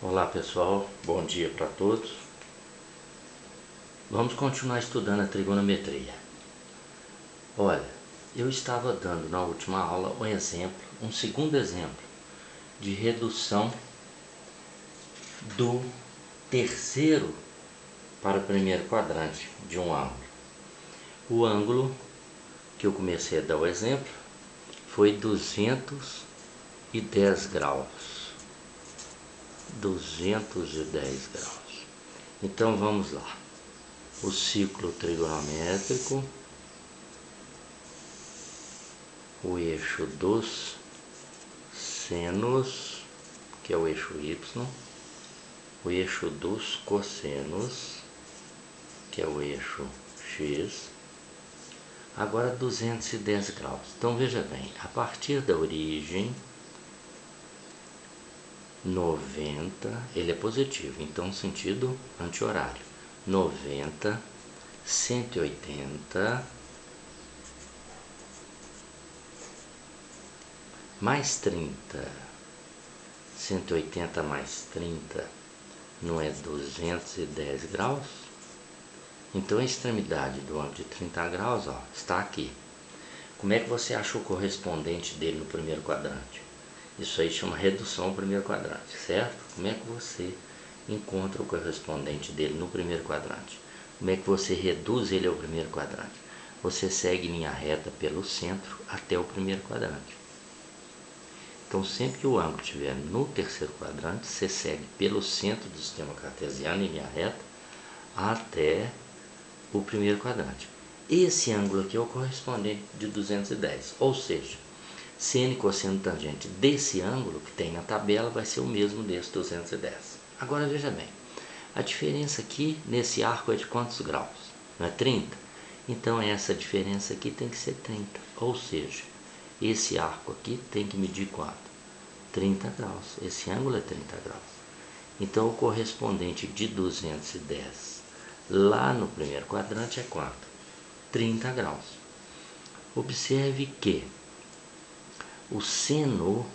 Olá pessoal, bom dia para todos. Vamos continuar estudando a trigonometria. Olha, eu estava dando na última aula um segundo exemplo de redução do terceiro para o primeiro quadrante de um ângulo. O ângulo que eu comecei a dar o exemplo foi 210 graus. 210 graus. Então vamos lá. O ciclo trigonométrico, o eixo dos senos, que é o eixo Y, o eixo dos cossenos, que é o eixo X. Agora 210 graus. Então veja bem, a partir da origem 90, ele é positivo, então sentido anti-horário. 90, 180, mais 30. 180 mais 30 não é 210 graus? Então a extremidade do ângulo de 30 graus está aqui. Como é que você acha o correspondente dele no primeiro quadrante? Isso aí chama redução ao primeiro quadrante, certo? Como é que você encontra o correspondente dele no primeiro quadrante? Como é que você reduz ele ao primeiro quadrante? Você segue linha reta pelo centro até o primeiro quadrante. Então, sempre que o ângulo estiver no terceiro quadrante, você segue pelo centro do sistema cartesiano em linha reta até o primeiro quadrante. Esse ângulo aqui é o correspondente de 210, ou seja, seno e cosseno tangente desse ângulo que tem na tabela vai ser o mesmo desse 210. Agora veja bem, a diferença aqui nesse arco é de quantos graus? Não é 30? Então essa diferença aqui tem que ser 30, ou seja, esse arco aqui tem que medir quanto? 30 graus, esse ângulo é 30 graus. Então o correspondente de 210 lá no primeiro quadrante é quanto? 30 graus. Observe que o seno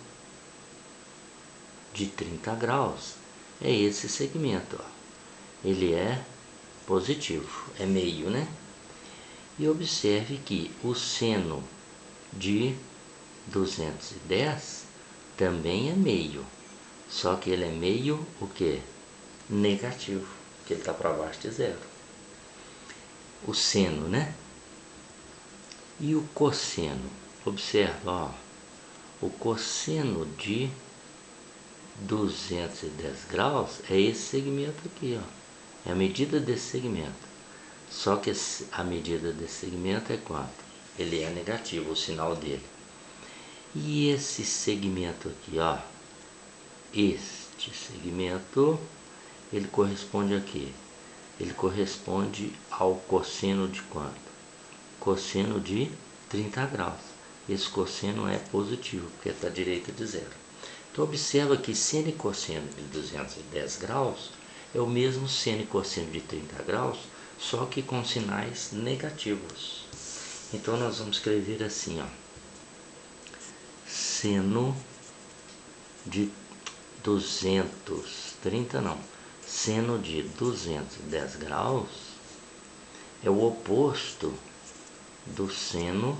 de 30 graus é esse segmento, ele é positivo, é meio, né? E observe que o seno de 210 também é meio, só que ele é meio o que? Negativo, porque ele está para baixo de zero. O seno, né? E o cosseno, observa, o cosseno de 210 graus é esse segmento aqui, é a medida desse segmento. Só que a medida desse segmento é quanto? Ele é negativo, o sinal dele. E esse segmento aqui, este segmento, ele corresponde a quê? Ele corresponde ao cosseno de quanto? Cosseno de 30 graus. Esse cosseno é positivo, porque está à direita de zero. Então observa que seno e cosseno de 210 graus é o mesmo seno e cosseno de 30 graus, só que com sinais negativos. Então nós vamos escrever assim, seno de seno de 210 graus é o oposto do seno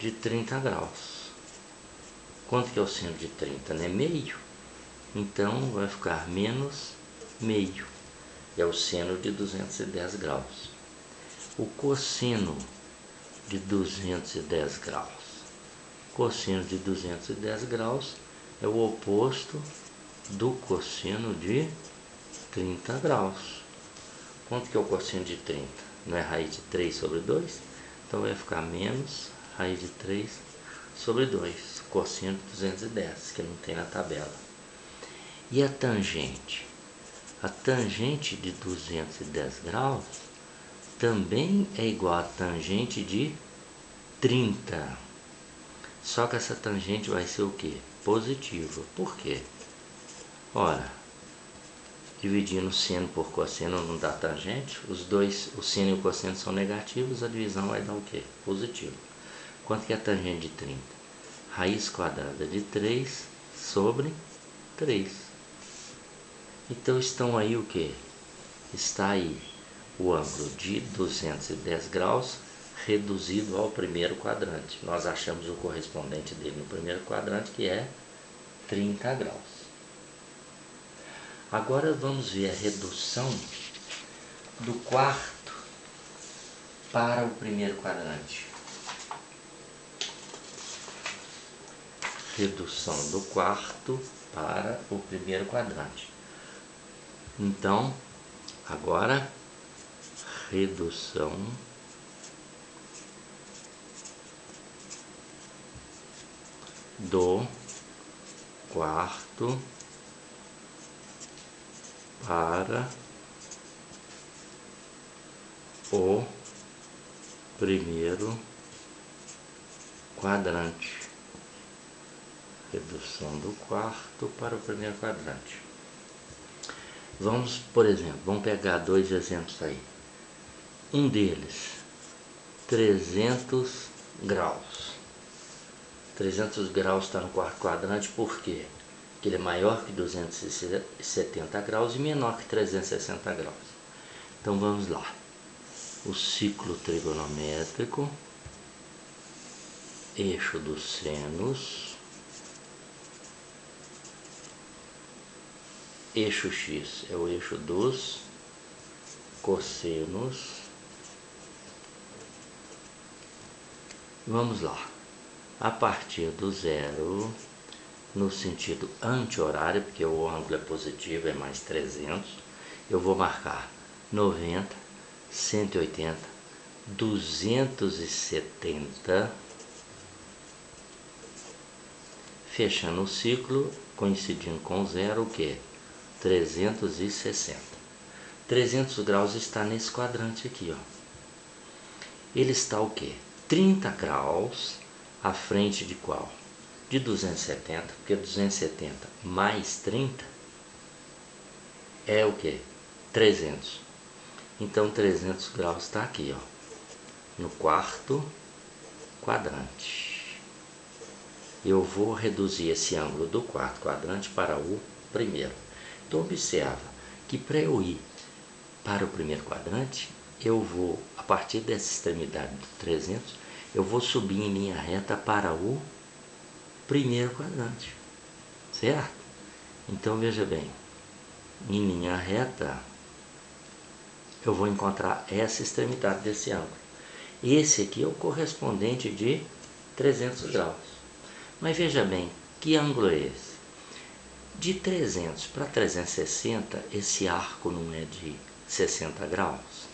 de 30 graus. Quanto que é o seno de 30? Né? Meio. Então vai ficar menos meio. É o seno de 210 graus. O cosseno de 210 graus. Cosseno de 210 graus é o oposto do cosseno de 30 graus. Quanto que é o cosseno de 30? Não é raiz de 3 sobre 2? Então vai ficar menos raiz de 3 sobre 2. Cosseno de 210, que não tem na tabela. E a tangente? A tangente de 210 graus também é igual a tangente de 30. Só que essa tangente vai ser o quê? Positiva. Por quê? Ora, dividindo seno por cosseno não dá tangente. Os dois, o seno e o cosseno são negativos, a divisão vai dar o quê? Positivo. Quanto que é a tangente de 30? Raiz quadrada de 3 sobre 3. Então estão aí o que? Está aí o ângulo de 210 graus reduzido ao primeiro quadrante. Nós achamos o correspondente dele no primeiro quadrante, que é 30 graus. Agora vamos ver a redução do quarto para o primeiro quadrante. Redução do quarto para o primeiro quadrante. Então, agora, redução do quarto para o primeiro quadrante. Redução do quarto para o primeiro quadrante. Vamos, por exemplo, vamos pegar dois exemplos aí. Um deles, 300 graus. 300 graus está no quarto quadrante, por quê? Porque ele é maior que 270 graus e menor que 360 graus. Então vamos lá. O ciclo trigonométrico, eixo dos senos, eixo X é o eixo dos cossenos. Vamos lá. A partir do zero, no sentido anti-horário, porque o ângulo é positivo, é mais 300, eu vou marcar 90, 180, 270, fechando o ciclo, coincidindo com zero, o que? 360. 300 graus está nesse quadrante aqui, ó. Ele está o que? 30 graus à frente de qual? De 270, porque 270 mais 30 é o que? 300. Então 300 graus está aqui, ó, no quarto quadrante. Eu vou reduzir esse ângulo do quarto quadrante para o primeiro. Então observa que para eu ir para o primeiro quadrante, eu vou, a partir dessa extremidade do 300, eu vou subir em linha reta para o primeiro quadrante, certo? Então veja bem, em linha reta eu vou encontrar essa extremidade desse ângulo. Esse aqui é o correspondente de 300 graus. Mas veja bem, que ângulo é esse? De 300 para 360, esse arco não é de 60 graus.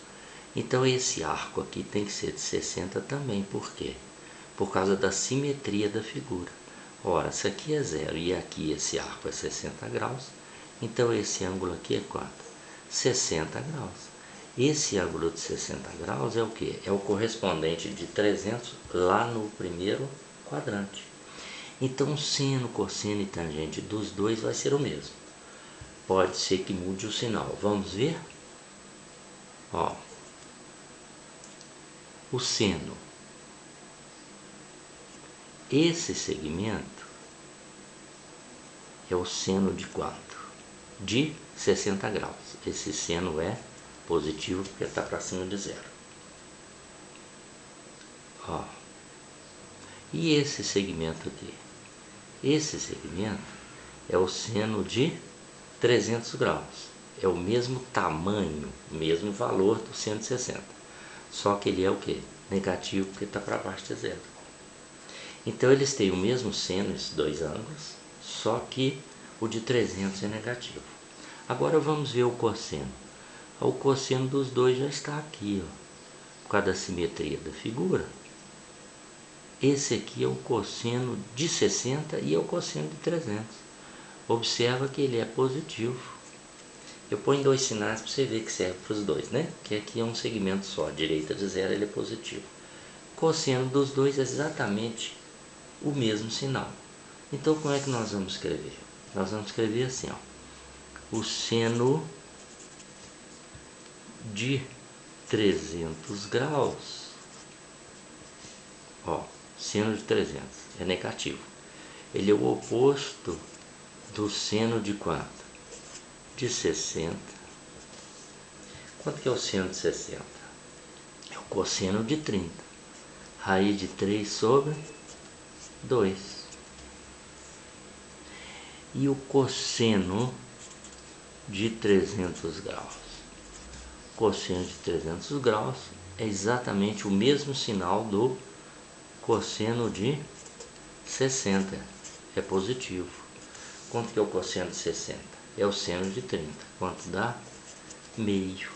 Então esse arco aqui tem que ser de 60 também. Por quê? Por causa da simetria da figura. Ora, isso aqui é zero e aqui esse arco é 60 graus. Então esse ângulo aqui é quanto? 60 graus. Esse ângulo de 60 graus é o que? É o correspondente de 300 lá no primeiro quadrante. Então seno, cosseno e tangente dos dois vai ser o mesmo. Pode ser que mude o sinal. Vamos ver? Ó, o seno. Esse segmento é o seno de quanto? De 60 graus. Esse seno é positivo porque está para cima de zero. Ó. E esse segmento aqui? Esse segmento é o seno de 300 graus. É o mesmo tamanho, mesmo valor do seno de 60. Só que ele é o que? Negativo porque está para baixo de zero. Então eles têm o mesmo seno, esses dois ângulos, só que o de 300 é negativo. Agora vamos ver o cosseno. O cosseno dos dois já está aqui, ó, por causa da simetria da figura. Esse aqui é o cosseno de 60 e é o cosseno de 300. Observa que ele é positivo. Eu ponho dois sinais para você ver que serve para os dois, né? Que aqui é um segmento só, a direita de zero ele é positivo. Cosseno dos dois é exatamente o mesmo sinal. Então como é que nós vamos escrever? Nós vamos escrever assim, ó. O seno de 300 graus, ó, seno de 300 é negativo. Ele é o oposto do seno de quanto? de 60. Quanto que é o seno de 60? É o cosseno de 30. Raiz de 3 sobre 2. E o cosseno de 300 graus? Cosseno de 300 graus é exatamente o mesmo sinal do cosseno de 60. É positivo. Quanto que é o cosseno de 60? É o seno de 30. Quanto dá? Meio.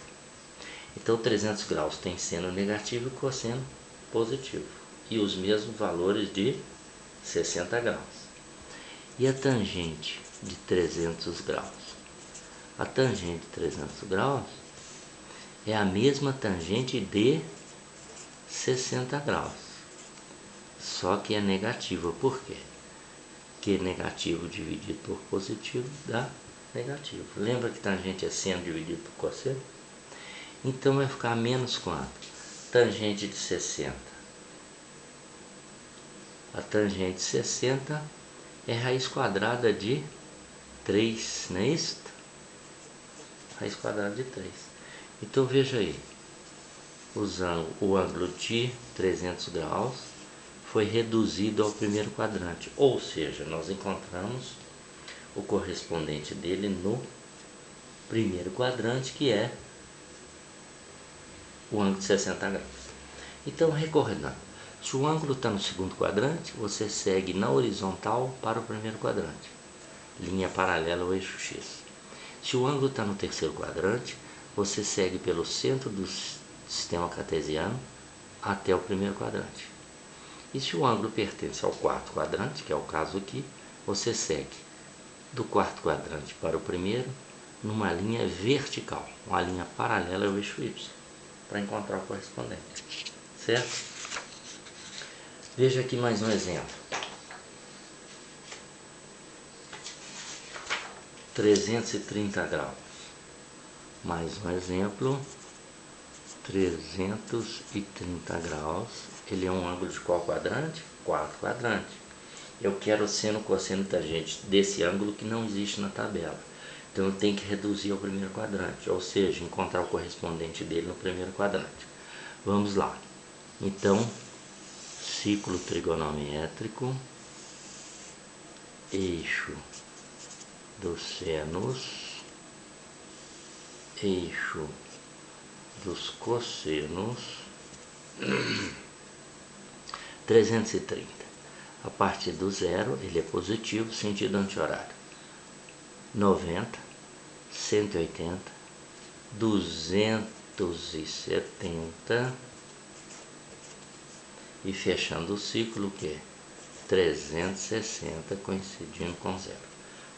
Então 300 graus tem seno negativo e cosseno positivo. E os mesmos valores de 60 graus. E a tangente de 300 graus? A tangente de 300 graus é a mesma tangente de 60 graus. Só que é negativa. Por quê? Porque negativo dividido por positivo dá negativo. Lembra que tangente é seno dividido por cosseno? Então vai ficar menos quanto? Tangente de 60. A tangente de 60 é raiz quadrada de 3, não é isso? Raiz quadrada de 3. Então veja aí, usando o ângulo de 300 graus, foi reduzido ao primeiro quadrante. Ou seja, nós encontramos o correspondente dele no primeiro quadrante, que é o ângulo de 60 graus. Então, recordando, se o ângulo está no segundo quadrante, você segue na horizontal para o primeiro quadrante, linha paralela ao eixo X. Se o ângulo está no terceiro quadrante, você segue pelo centro do sistema cartesiano até o primeiro quadrante. E se o ângulo pertence ao quarto quadrante, que é o caso aqui, você segue do quarto quadrante para o primeiro numa linha vertical, uma linha paralela ao eixo Y, para encontrar o correspondente, certo? Veja aqui mais um exemplo. 330 graus. Mais um exemplo. 330 graus. Ele é um ângulo de qual quadrante? Quarto quadrante. Eu quero o seno, cosseno e tangente desse ângulo que não existe na tabela. Então eu tenho que reduzir ao primeiro quadrante, ou seja, encontrar o correspondente dele no primeiro quadrante. Vamos lá. Então, ciclo trigonométrico, eixo dos senos, eixo dos cossenos, 330. A partir do zero, ele é positivo, sentido anti-horário. 90, 180, 270 e fechando o ciclo, o que? 360, coincidindo com zero.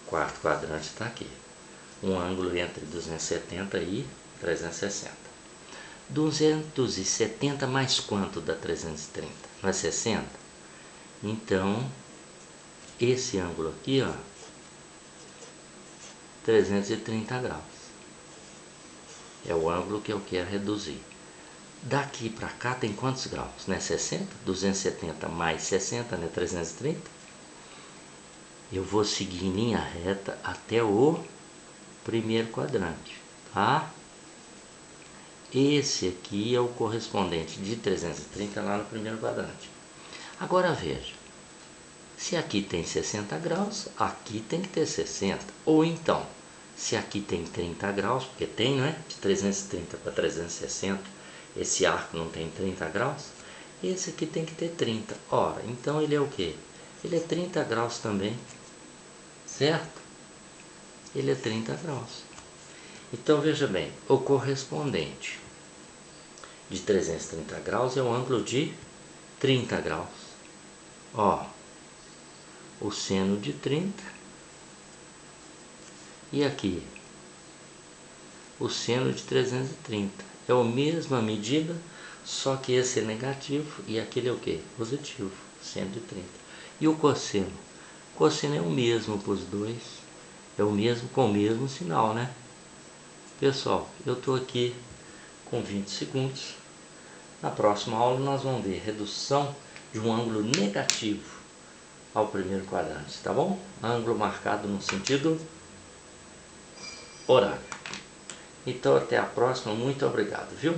Quarto quadrante está aqui. Um ângulo entre 270 e 360. 270 mais quanto dá 330? Não é 60? Então, esse ângulo aqui, ó, 330 graus. É o ângulo que eu quero reduzir. Daqui para cá tem quantos graus? Né? 60? 270 mais 60, né? 330. Eu vou seguir em linha reta até o primeiro quadrante, tá? Esse aqui é o correspondente de 330 lá no primeiro quadrante. Agora veja, se aqui tem 60 graus, aqui tem que ter 60. Ou então, se aqui tem 30 graus, porque tem, não é? De 330 para 360, esse arco não tem 30 graus, esse aqui tem que ter 30. Ora, então ele é o quê? Ele é 30 graus também, certo? Ele é 30 graus. Então veja bem, o correspondente de 330 graus é o ângulo de 30 graus. Ó, o seno de 30 e aqui o seno de 330. É a mesma medida, só que esse é negativo e aquele é o que? Positivo, seno de 30. E o cosseno? O cosseno é o mesmo para os dois, é o mesmo com o mesmo sinal, né? Pessoal, eu estou aqui com 20 segundos. Na próxima aula nós vamos ver redução de um ângulo negativo ao primeiro quadrante, tá bom? Ângulo marcado no sentido horário. Então até a próxima, muito obrigado, viu?